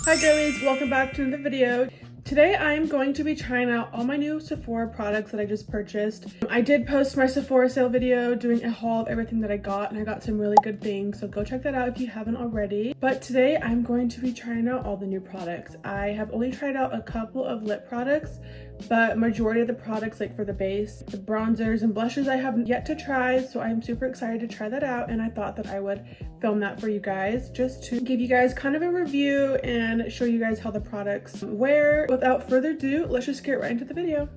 Hi girlies, welcome back to the video. Today I'm going to be trying out all my new Sephora products that I just purchased. I did post my Sephora sale video doing a haul of everything that I got, and I got some really good things, so go check that out if you haven't already. But today I'm going to be trying out all the new products. I have only tried out a couple of lip products, but majority of the products, like for the base, the bronzers and blushes, I have yet to try, so I'm super excited to try that out, and I thought that I would film that for you guys just to give you guys kind of a review and show you guys how the products wear. Without further ado, let's just get right into the video.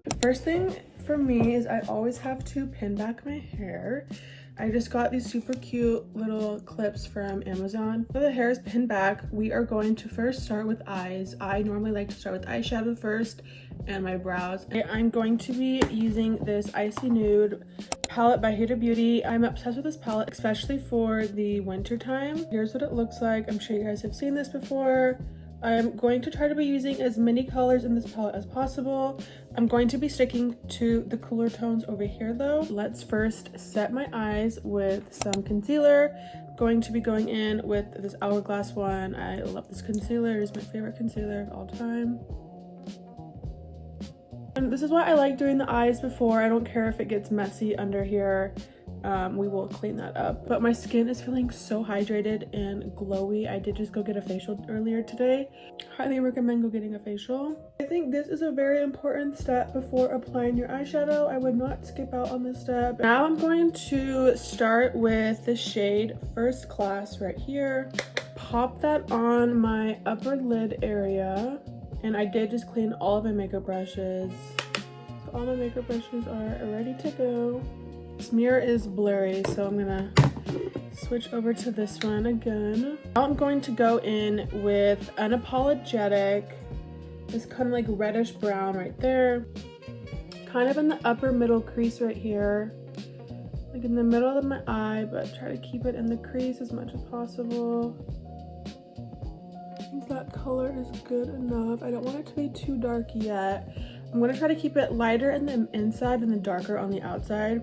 The first thing for me is I always have to pin back my hair. I just got these super cute little clips from Amazon. So the hair is pinned back. We are going to first start with eyes. I normally like to start with eyeshadow first and my brows. I'm going to be using this Icy Nude palette by Huda Beauty. I'm obsessed with this palette, especially for the winter time. Here's what it looks like. I'm sure you guys have seen this before. I'm going to try to be using as many colors in this palette as possible. I'm going to be sticking to the cooler tones over here though. Let's first set my eyes with some concealer. Going to be going in with this Hourglass one. I love this concealer. It's my favorite concealer of all time. And this is why I like doing the eyes before. I don't care if it gets messy under here. We will clean that up. But my skin is feeling so hydrated and glowy. I did just go get a facial earlier today. Highly recommend go getting a facial. I think this is a very important step before applying your eyeshadow. I would not skip out on this step. Now I'm going to start with the shade First Class right here. Pop that on my upper lid area. And I did just clean all of my makeup brushes. So all my makeup brushes are ready to go. This mirror is blurry, so I'm gonna switch over to this one again. Now I'm going to go in with Unapologetic. This kind of like reddish brown right there. Kind of in the upper middle crease right here. Like in the middle of my eye, but try to keep it in the crease as much as possible. I think that color is good enough. I don't want it to be too dark yet. I'm gonna try to keep it lighter in the inside and then darker on the outside.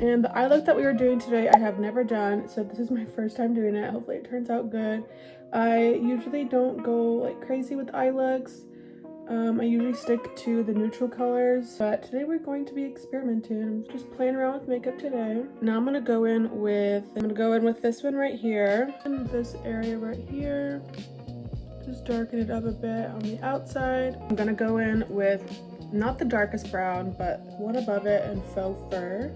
And the eye look that we were doing today, I have never done, so this is my first time doing it. Hopefully it turns out good. I usually don't go like crazy with eye looks. I usually stick to the neutral colors, but today we're going to be experimenting. I'm just playing around with makeup today. Now I'm gonna go in with this one right here, and this area right here. Just darken it up a bit on the outside. I'm gonna go in with not the darkest brown, but one above it in Faux Fur.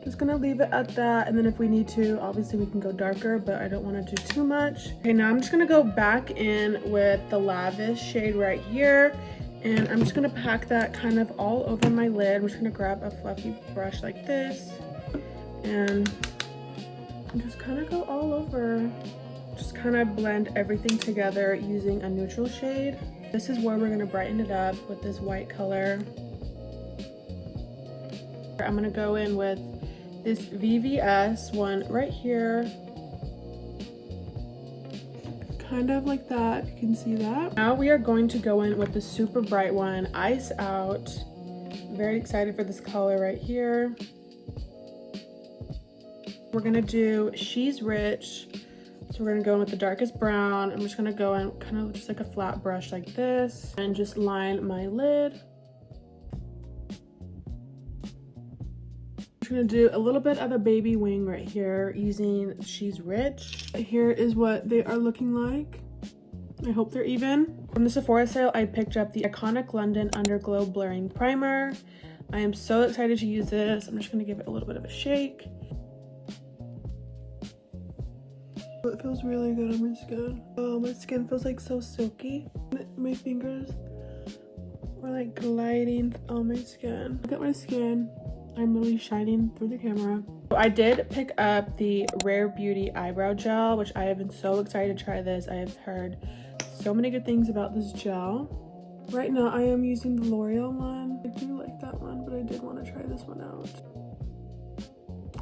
Just gonna leave it at that, and then if we need to, obviously we can go darker, but I don't want to do too much. Okay, now I'm just gonna go back in with the Lavish shade right here, and I'm just gonna pack that kind of all over my lid. I'm just gonna grab a fluffy brush like this and just kind of go all over. Just kind of blend everything together using a neutral shade. This is where we're gonna brighten it up with this white color. I'm gonna go in with this VVS one right here. Kind of like that, you can see that. Now we are going to go in with the super bright one, Ice Out. Very excited for this color right here. We're gonna do She's Rich. So we're gonna go in with the darkest brown. I'm just gonna go in kind of just like a flat brush like this and just line my lid. I'm gonna do a little bit of a baby wing right here using She's Rich. Here is what they are looking like. I hope they're even. From the Sephora sale, I picked up the Iconic London Underglow Blurring Primer. I am so excited to use this. I'm just gonna give it a little bit of a shake. It feels really good on my skin. Oh, my skin feels like so silky. My fingers are like gliding on my skin. Look at my skin. I'm really shining through the camera. I did pick up the Rare Beauty Eyebrow Gel, which I have been so excited to try this. I have heard so many good things about this gel. Right now I am using the L'Oreal one. I do like that one, but I did want to try this one out.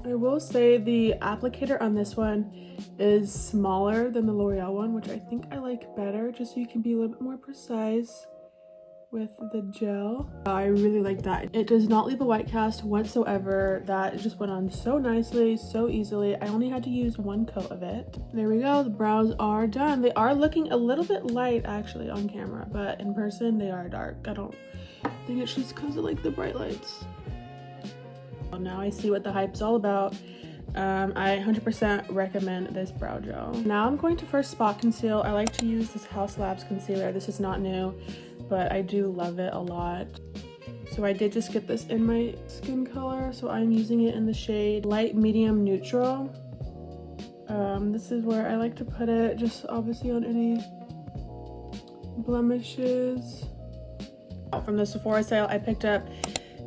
I will say the applicator on this one is smaller than the L'Oreal one, which I think I like better, just so you can be a little bit more precise with the gel. I really like that. It does not leave a white cast whatsoever. That just went on so nicely, so easily. I only had to use one coat of it. There we go. The brows are done. They are looking a little bit light actually on camera, but in person they are dark. I don't think it's just because of like the bright lights. Well, now I see what the hype's all about. I 100% recommend this brow gel. Now I'm going to first spot conceal. I like to use this House Labs concealer. This is not new, but I do love it a lot. So I did just get this in my skin color, so I'm using it in the shade Light Medium Neutral. This is where I like to put it, just obviously on any blemishes. From the Sephora sale, I picked up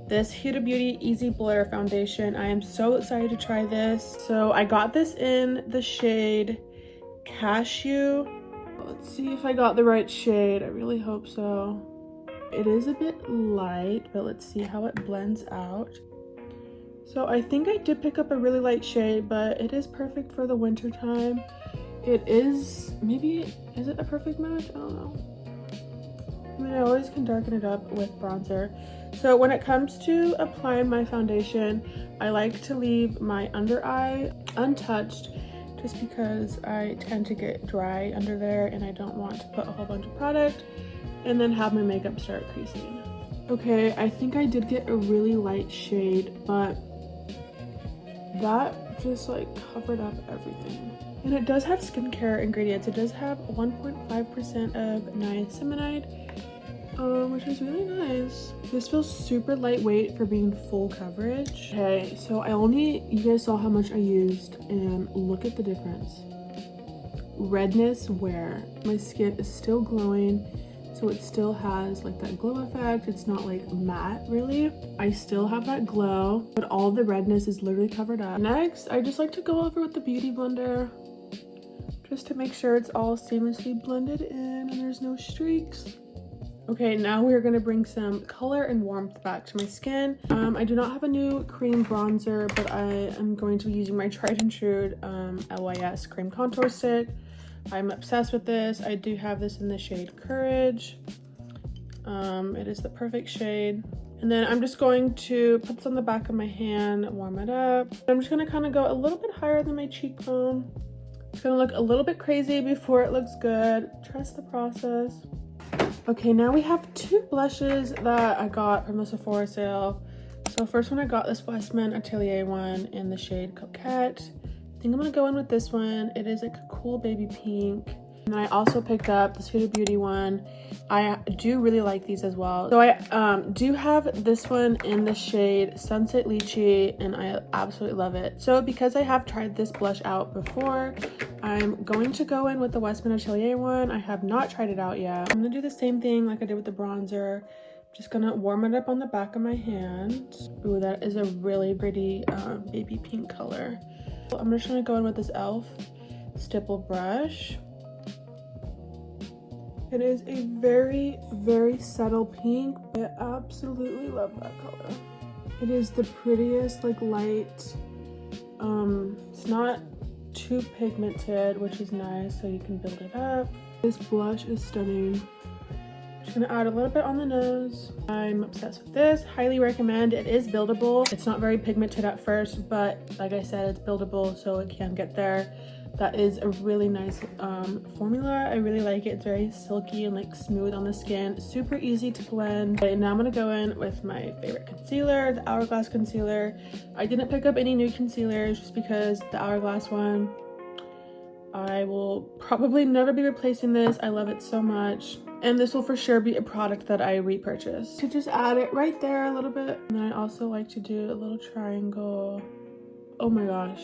this Huda Beauty Easy Blur foundation. I am so excited to try this. So I got this in the shade Cashew. Let's see if I got the right shade. I really hope so. It is a bit light, but let's see how it blends out. So I think I did pick up a really light shade, but it is perfect for the winter time. It is, maybe, is it a perfect match? I don't know. I mean, I always can darken it up with bronzer. So when it comes to applying my foundation, I like to leave my under eye untouched just because I tend to get dry under there and I don't want to put a whole bunch of product and then have my makeup start creasing. Okay, I think I did get a really light shade, but that just like covered up everything. And it does have skincare ingredients. It does have 1.5% of niacinamide, which is really nice. This feels super lightweight for being full coverage. Okay, so you guys saw how much I used and look at the difference. Redness where my skin is still glowing, so it still has like that glow effect. It's not like matte really. I still have that glow, but all the redness is literally covered up. Next, I just like to go over with the Beauty Blender just to make sure it's all seamlessly blended in and there's no streaks. Okay, now we're gonna bring some color and warmth back to my skin. I do not have a new cream bronzer, but I am going to be using my tried and true LYS cream contour stick. I'm obsessed with this. I do have this in the shade Courage. It is the perfect shade. And then I'm just going to put this on the back of my hand, warm it up. I'm just gonna kind of go a little bit higher than my cheekbone. It's gonna look a little bit crazy before it looks good. Trust the process. Okay, now we have two blushes that I got from the Sephora sale. So first one, I got this Westman Atelier one in the shade Coquette. I think I'm gonna go in with this one. It is like a cool baby pink. And then I also picked up this Huda Beauty one. I do really like these as well. So I do have this one in the shade Sunset Lychee, and I absolutely love it. So because I have tried this blush out before, I'm going to go in with the Westman Atelier one. I have not tried it out yet. I'm gonna do the same thing like I did with the bronzer. Just gonna warm it up on the back of my hand. Ooh, that is a really pretty baby pink color. I'm just gonna go in with this e.l.f. stipple brush. It is a very, very subtle pink. I absolutely love that color. It is the prettiest, like light. It's not too pigmented, which is nice, so you can build it up. This blush is stunning. Just gonna add a little bit on the nose. I'm obsessed with this. Highly recommend. It is buildable. It's not very pigmented at first, but like I said, it's buildable, so it can get there. That is a really nice formula. I really like it. It's very silky and like smooth on the skin. Super easy to blend. Okay, now I'm gonna go in with my favorite concealer, the Hourglass concealer. I didn't pick up any new concealers just because the Hourglass one, I will probably never be replacing this. I love it so much. And this will for sure be a product that I repurchase. To just add it right there a little bit. And then I also like to do a little triangle. Oh my gosh.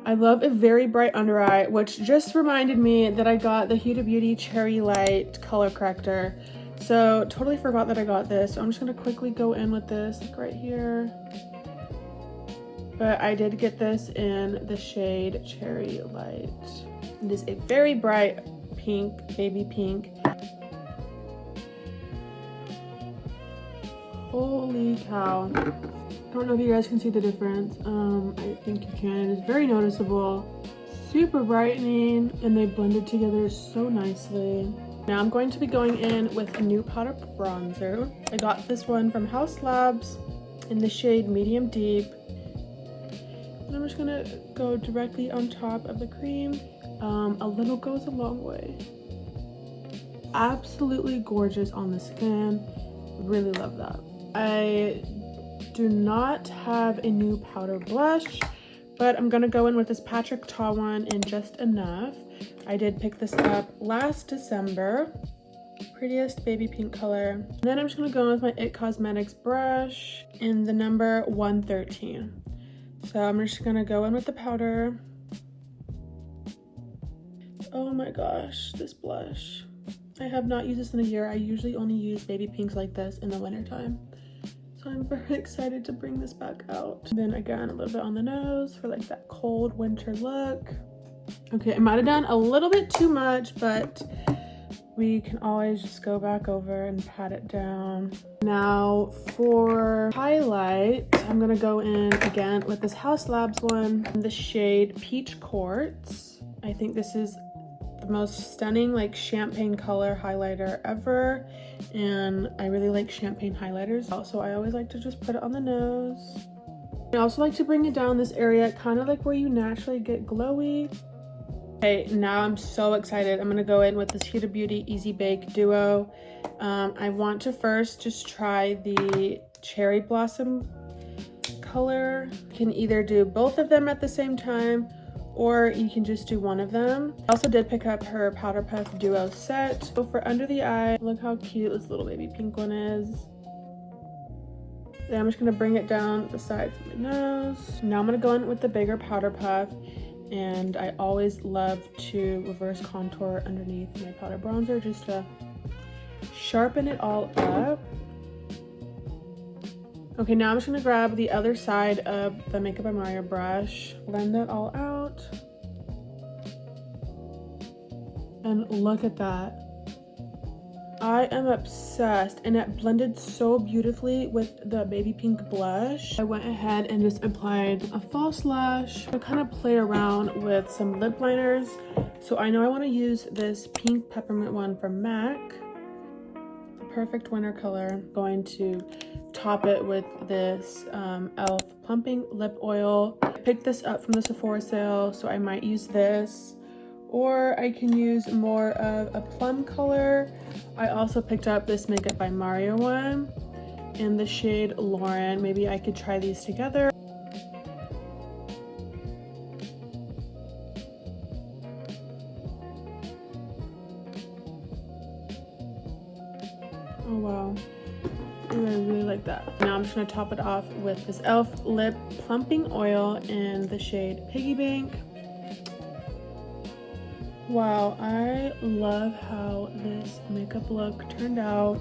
I love a very bright under eye, which just reminded me that I got the Huda Beauty Cherry Light color corrector. So totally forgot that I got this. So I'm just gonna quickly go in with this like right here. But I did get this in the shade Cherry Light. It is a very bright pink, baby pink. Holy cow. I don't know if you guys can see the difference. I think you can. It is very noticeable, super brightening, and they blended together so nicely. Now I'm going to be going in with a new powder bronzer. I got this one from House Labs in the shade Medium Deep. And I'm just gonna go directly on top of the cream. A little goes a long way. Absolutely gorgeous on the skin. Really love that. I do not have a new powder blush, but I'm gonna go in with this Patrick Ta one in Just Enough. I did pick this up last December. Prettiest baby pink color. And then I'm just gonna go in with my IT Cosmetics brush in the number 113. So I'm just gonna go in with the powder. Oh my gosh, this blush. I have not used this in a year. I usually only use baby pinks like this in the winter time. So I'm very excited to bring this back out. And then again, a little bit on the nose for like that cold winter look. Okay, I might have done a little bit too much, but we can always just go back over and pat it down. Now for highlight, I'm gonna go in again with this House Labs one in the shade Peach Quartz. I think this is the most stunning like champagne color highlighter ever, and I really like champagne highlighters. Also, I always like to just put it on the nose. I also like to bring it down this area, kind of like where you naturally get glowy. Okay, now I'm so excited. I'm gonna go in with this Huda Beauty Easy Bake Duo. I want to first just try the Cherry Blossom color. You can either do both of them at the same time, or you can just do one of them. I also did pick up her Powder Puff Duo set. So for under the eye, look how cute this little baby pink one is. Then I'm just gonna bring it down the sides of my nose. Now I'm gonna go in with the bigger powder puff, and I always love to reverse contour underneath my powder bronzer just to sharpen it all up. Okay, now I'm just gonna grab the other side of the Makeup by Mario brush, blend that all out. And look at that. I am obsessed, and it blended so beautifully with the baby pink blush. I went ahead and just applied a false lash to kind of play around with some lip liners. So I know I want to use this pink peppermint one from MAC. The perfect winter color. I'm going to top it with this e.l.f. plumping lip oil. I picked this up from the Sephora sale, so I might use this. Or I can use more of a plum color. I also picked up this Makeup by Mario one in the shade Lauren. Maybe I could try these together. Oh wow, I really like that. Now I'm just gonna top it off with this e.l.f. lip plumping oil in the shade Piggy Bank. Wow, I love how this makeup look turned out.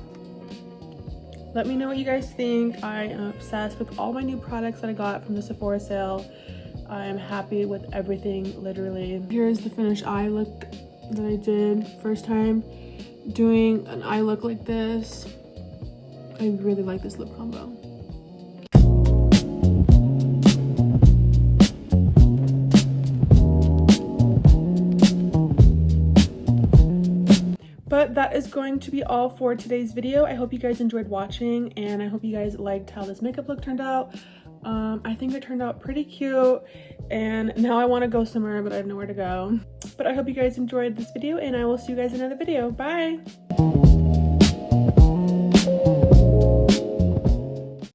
Let me know what you guys think. I am obsessed with all my new products that I got from the Sephora sale. I am happy with everything, literally. Here's the finished eye look that I did. First time doing an eye look like this. I really like this lip combo. But that is going to be all for today's video. I hope you guys enjoyed watching, and I hope you guys liked how this makeup look turned out. I think it turned out pretty cute, and now I want to go somewhere, but I have nowhere to go. But I hope you guys enjoyed this video, and I will see you guys in another video. Bye!